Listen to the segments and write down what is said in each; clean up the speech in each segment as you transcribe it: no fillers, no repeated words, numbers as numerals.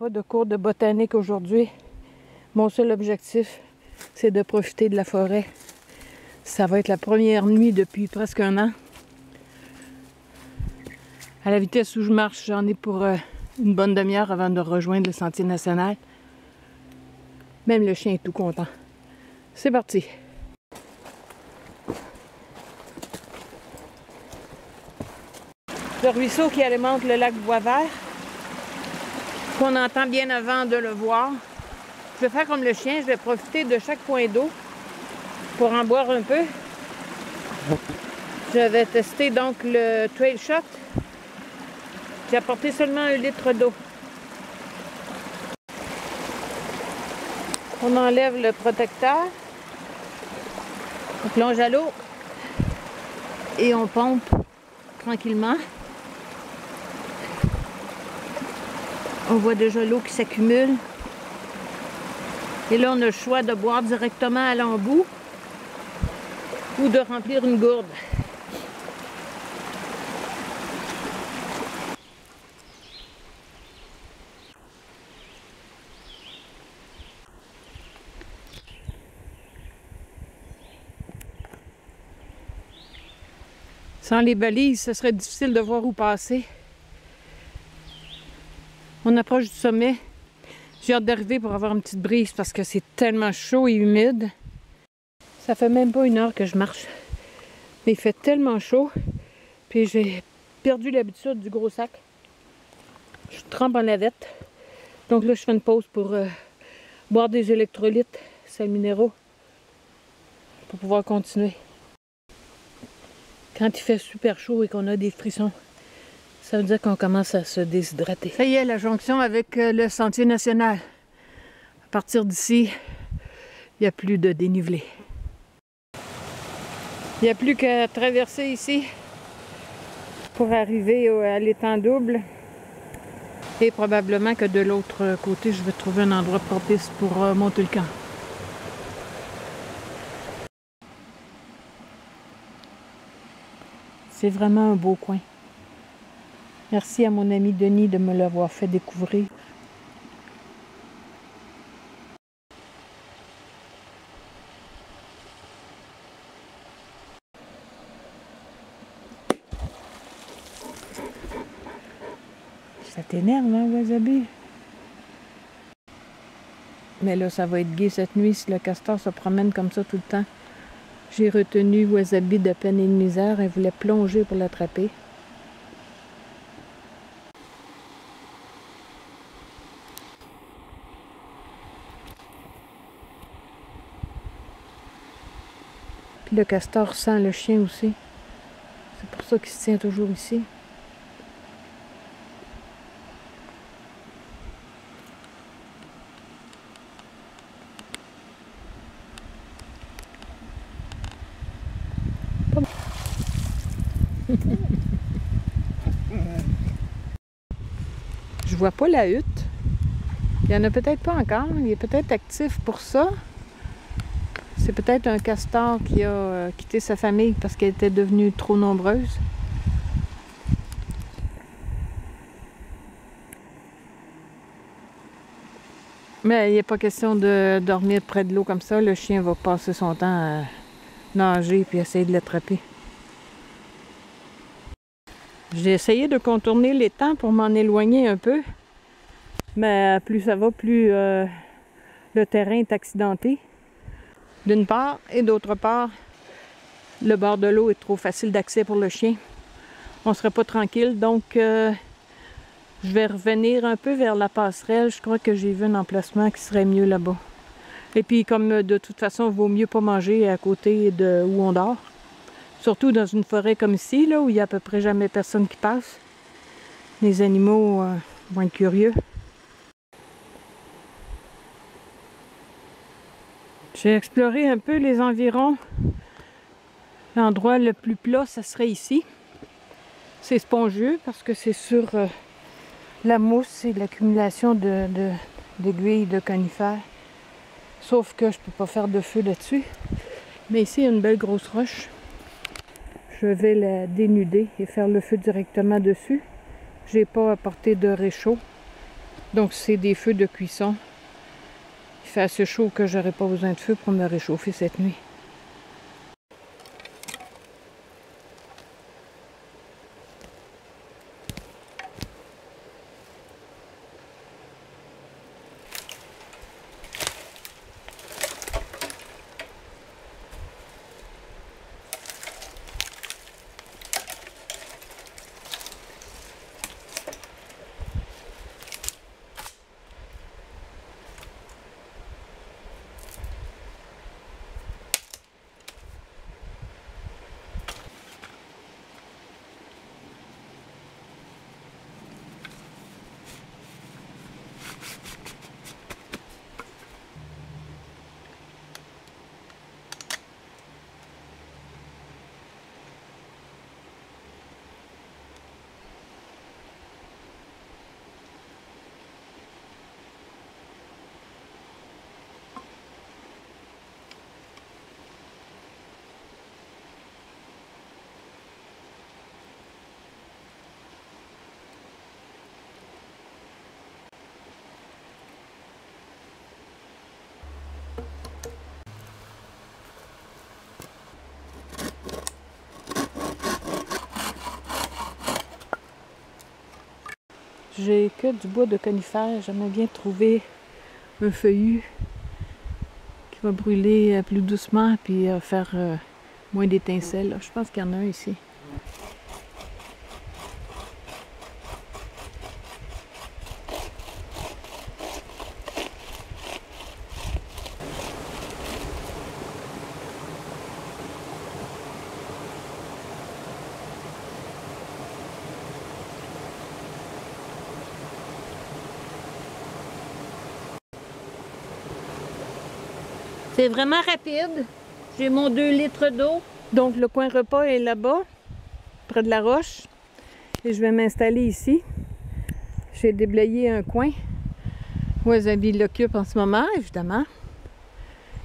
pas de cours de botanique aujourd'hui. Mon seul objectif, c'est de profiter de la forêt. Ça va être la première nuit depuis presque un an. À la vitesse où je marche, j'en ai pour une bonne demi-heure avant de rejoindre le sentier national. Même le chien est tout content. C'est parti! Le ruisseau qui alimente le lac Boisvert, qu'on entend bien avant de le voir. Je vais faire comme le chien, je vais profiter de chaque point d'eau pour en boire un peu. Je vais tester donc le Trail Shot. J'ai apporté seulement 1 litre d'eau. On enlève le protecteur, on plonge à l'eau et on pompe tranquillement. On voit déjà l'eau qui s'accumule. Et là, on a le choix de boire directement à l'embout ou de remplir une gourde. Sans les balises, ce serait difficile de voir où passer. On approche du sommet. J'ai hâte d'arriver pour avoir une petite brise parce que c'est tellement chaud et humide. Ça fait même pas 1 heure que je marche. Mais il fait tellement chaud. Puis j'ai perdu l'habitude du gros sac. Je trempe en lavette. Donc là, je fais une pause pour boire des électrolytes, sels minéraux, pour pouvoir continuer. Quand il fait super chaud et qu'on a des frissons, ça veut dire qu'on commence à se déshydrater. Ça y est, la jonction avec le sentier national. À partir d'ici, il n'y a plus de dénivelé. Il n'y a plus qu'à traverser ici pour arriver à l'étang double. Et probablement que de l'autre côté, je vais trouver un endroit propice pour monter le camp. C'est vraiment un beau coin. Merci à mon ami Denis de me l'avoir fait découvrir. Ça t'énerve, hein, Wasabi? Mais là, ça va être gai cette nuit si le castor se promène comme ça tout le temps. J'ai retenu Wasabi de peine et de misère. Elle voulait plonger pour l'attraper. Puis le castor sent le chien aussi. C'est pour ça qu'il se tient toujours ici. Je vois pas la hutte. Il y en a peut-être pas encore. Il est peut-être actif pour ça. C'est peut-être un castor qui a quitté sa famille parce qu'elle était devenue trop nombreuse. Mais il n'est pas question de dormir près de l'eau comme ça. Le chien va passer son temps à nager et essayer de l'attraper. J'ai essayé de contourner l'étang pour m'en éloigner un peu. Mais plus ça va, plus le terrain est accidenté. D'une part, et d'autre part, le bord de l'eau est trop facile d'accès pour le chien. On ne serait pas tranquille, donc je vais revenir un peu vers la passerelle. Je crois que j'ai vu un emplacement qui serait mieux là-bas. Et puis, comme de toute façon, il vaut mieux pas manger à côté de où on dort. Surtout dans une forêt comme ici, là, où il n'y a à peu près jamais personne qui passe. Les animaux vont être curieux. J'ai exploré un peu les environs. L'endroit le plus plat, ça serait ici. C'est spongieux parce que c'est sur la mousse et l'accumulation d'aiguilles de conifères. Sauf que je ne peux pas faire de feu là-dessus. Mais ici, il y a une belle grosse roche. Je vais la dénuder et faire le feu directement dessus. Je n'ai pas apporté de réchaud. Donc c'est des feux de cuisson. Il fait assez chaud que j'aurais pas besoin de feu pour me réchauffer cette nuit. J'ai que du bois de conifère. J'aimerais bien trouver un feuillu qui va brûler plus doucement puis faire moins d'étincelles. Je pense qu'il y en a un ici. C'est vraiment rapide. J'ai mon 2 litres d'eau. Donc le coin repas est là-bas, près de la roche. Et je vais m'installer ici. J'ai déblayé un coin où Zabi l'occupe en ce moment, évidemment.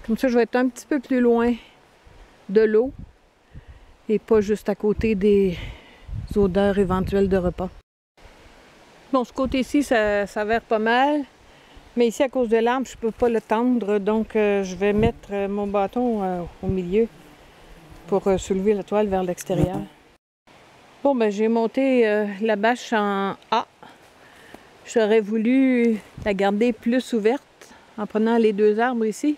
Comme ça, je vais être un petit peu plus loin de l'eau et pas juste à côté des odeurs éventuelles de repas. Bon, ce côté-ci, ça s'avère pas mal. Mais ici, à cause de l'arbre, je ne peux pas le tendre, donc je vais mettre mon bâton au milieu pour soulever la toile vers l'extérieur. Bon, ben j'ai monté la bâche en A. J'aurais voulu la garder plus ouverte en prenant les 2 arbres ici,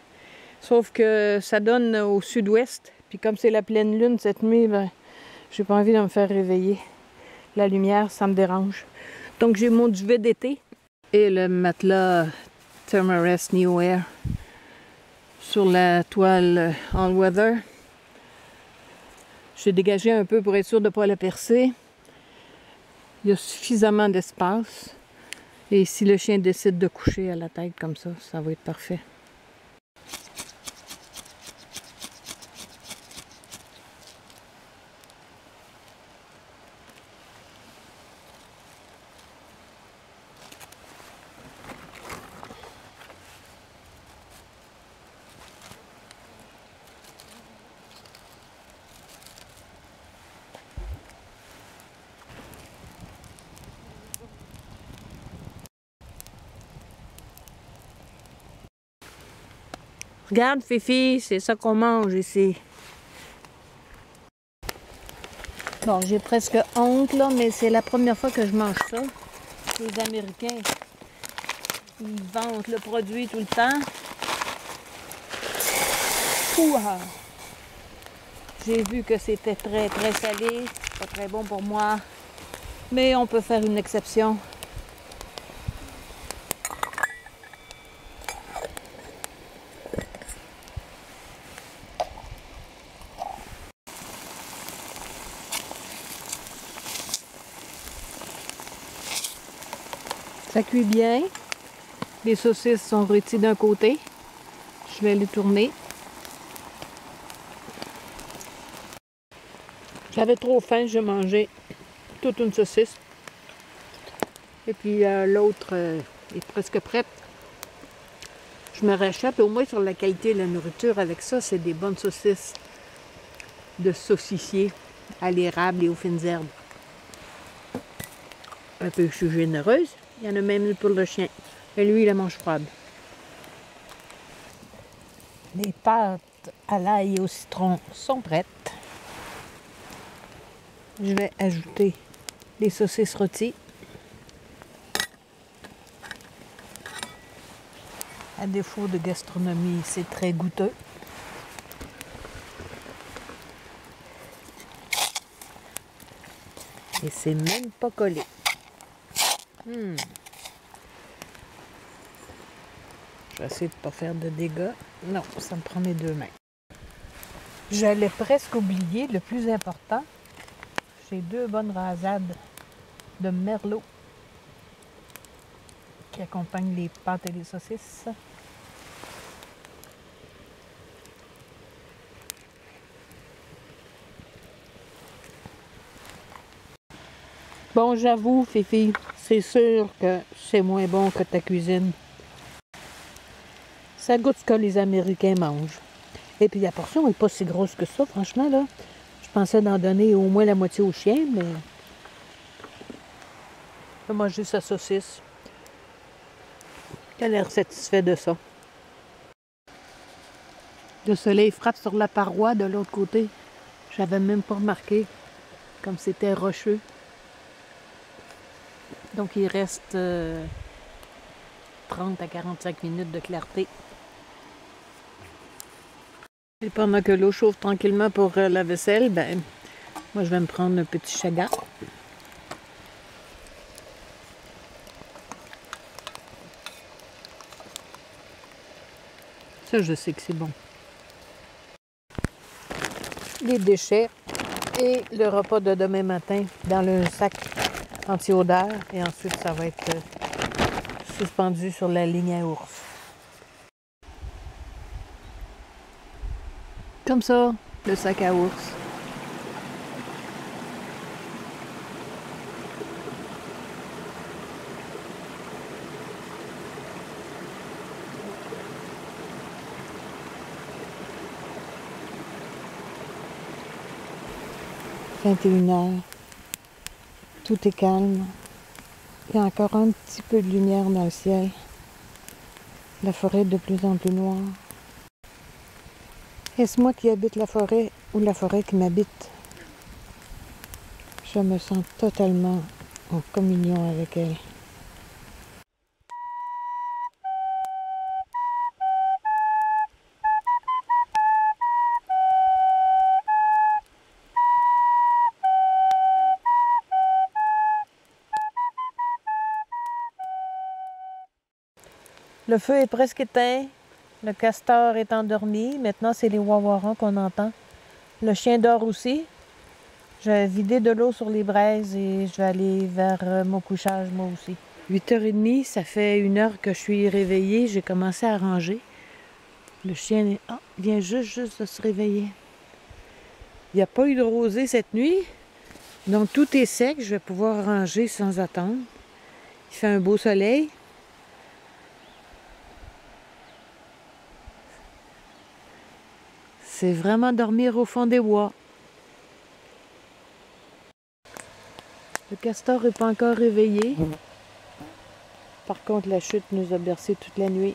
sauf que ça donne au sud-ouest. Puis comme c'est la pleine lune cette nuit, ben, j'ai pas envie de me faire réveiller. La lumière, ça me dérange. Donc j'ai mon duvet d'été et le matelas Thermarest Neo Air sur la toile All Weather. J'ai dégagé un peu pour être sûr de ne pas la percer. Il y a suffisamment d'espace. Et si le chien décide de coucher à la tête comme ça, ça va être parfait. Regarde, Fifi, c'est ça qu'on mange ici. Bon, j'ai presque honte, là, mais c'est la première fois que je mange ça. Les Américains, ils vendent le produit tout le temps. Ouah! J'ai vu que c'était très, très salé. Pas très bon pour moi. Mais on peut faire une exception. Ça cuit bien. Les saucisses sont rôties d'un côté. Je vais les tourner. J'avais trop faim, j'ai mangé toute une saucisse. Et puis l'autre est presque prête. Je me rachète au moins sur la qualité de la nourriture. Avec ça, c'est des bonnes saucisses de saucissier à l'érable et aux fines herbes. Un peu, je suis généreuse. Il y en a même une pour le chien. Et lui, il la mange froide. Les pâtes à l'ail et au citron sont prêtes. Je vais ajouter les saucisses rôties. À défaut de gastronomie, c'est très goûteux. Et c'est même pas collé. Je vais essayer de ne pas faire de dégâts. Non, ça me prend mes deux mains. J'allais presque oublier le plus important. J'ai 2 bonnes rasades de merlot qui accompagnent les pâtes et les saucisses. Bon, j'avoue, Fifi, c'est sûr que c'est moins bon que ta cuisine. Ça goûte ce que les Américains mangent. Et puis la portion n'est pas si grosse que ça, franchement, là. Je pensais d'en donner au moins la moitié au chien, mais... Je vais manger sa saucisse. Il a l'air satisfait de ça. Le soleil frappe sur la paroi de l'autre côté. J'avais même pas remarqué comme c'était rocheux. Donc il reste 30 à 45 minutes de clarté. Et pendant que l'eau chauffe tranquillement pour la vaisselle, ben moi je vais me prendre un petit chaga. Ça, je sais que c'est bon. Les déchets et le repas de demain matin dans le sac anti-odeur. Et ensuite, ça va être suspendu sur la ligne à ours. Comme ça, le sac à ours. « 21h. Tout est calme. Il y a encore un petit peu de lumière dans le ciel. La forêt est de plus en plus noire. Est-ce moi qui habite la forêt ou la forêt qui m'habite? Je me sens totalement en communion avec elle. Le feu est presque éteint. Le castor est endormi. Maintenant, c'est les wawarons qu'on entend. Le chien dort aussi. Je vais vider de l'eau sur les braises et je vais aller vers mon couchage, moi aussi. 8h30, ça fait 1 heure que je suis réveillée. J'ai commencé à ranger. Le chien vient juste de se réveiller. Il n'y a pas eu de rosée cette nuit. Donc, tout est sec. Je vais pouvoir ranger sans attendre. Il fait un beau soleil. C'est vraiment dormir au fond des bois. Le castor n'est pas encore réveillé. Par contre, la chute nous a bercé toute la nuit.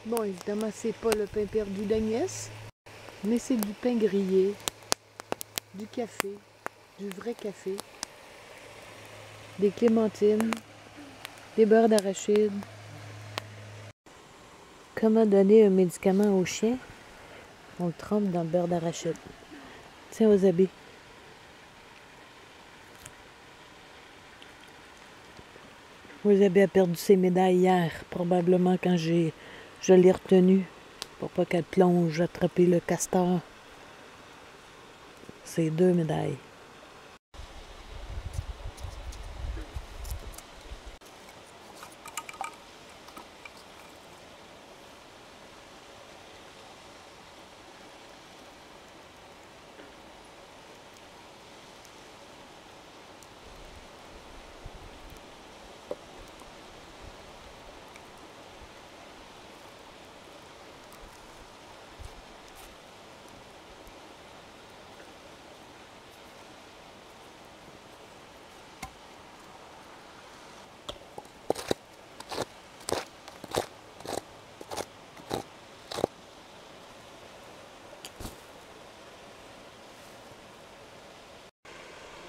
Bon, évidemment, c'est pas le pain perdu d'Agnès, mais c'est du pain grillé, du café, du vrai café, des clémentines, des beurres d'arachide. Comment donner un médicament au chien? On le trempe dans le beurre d'arachide. Tiens, Wasabi. Wasabi a perdu ses médailles hier, probablement quand je l'ai retenue pour pas qu'elle plonge attraper le castor. C'est 2 médailles.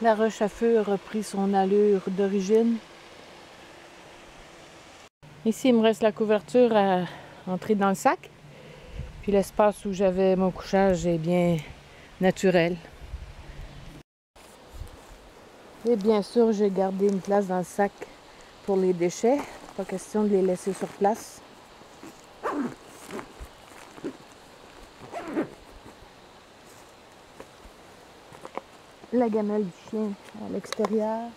La roche à feu a repris son allure d'origine. Ici, il me reste la couverture à entrer dans le sac. Puis l'espace où j'avais mon couchage est bien naturel. Et bien sûr, j'ai gardé une place dans le sac pour les déchets. Pas question de les laisser sur place. La gamelle du chien à l'extérieur.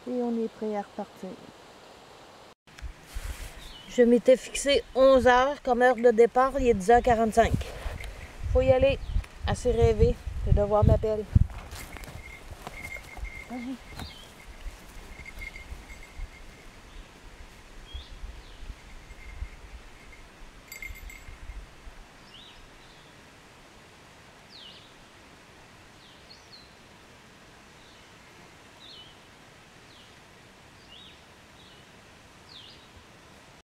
Et on est prêt à repartir. Je m'étais fixé 11 h comme heure de départ. Il est 10h45. Faut y aller. Assez rêvé. Le devoir m'appelle. Vas-y.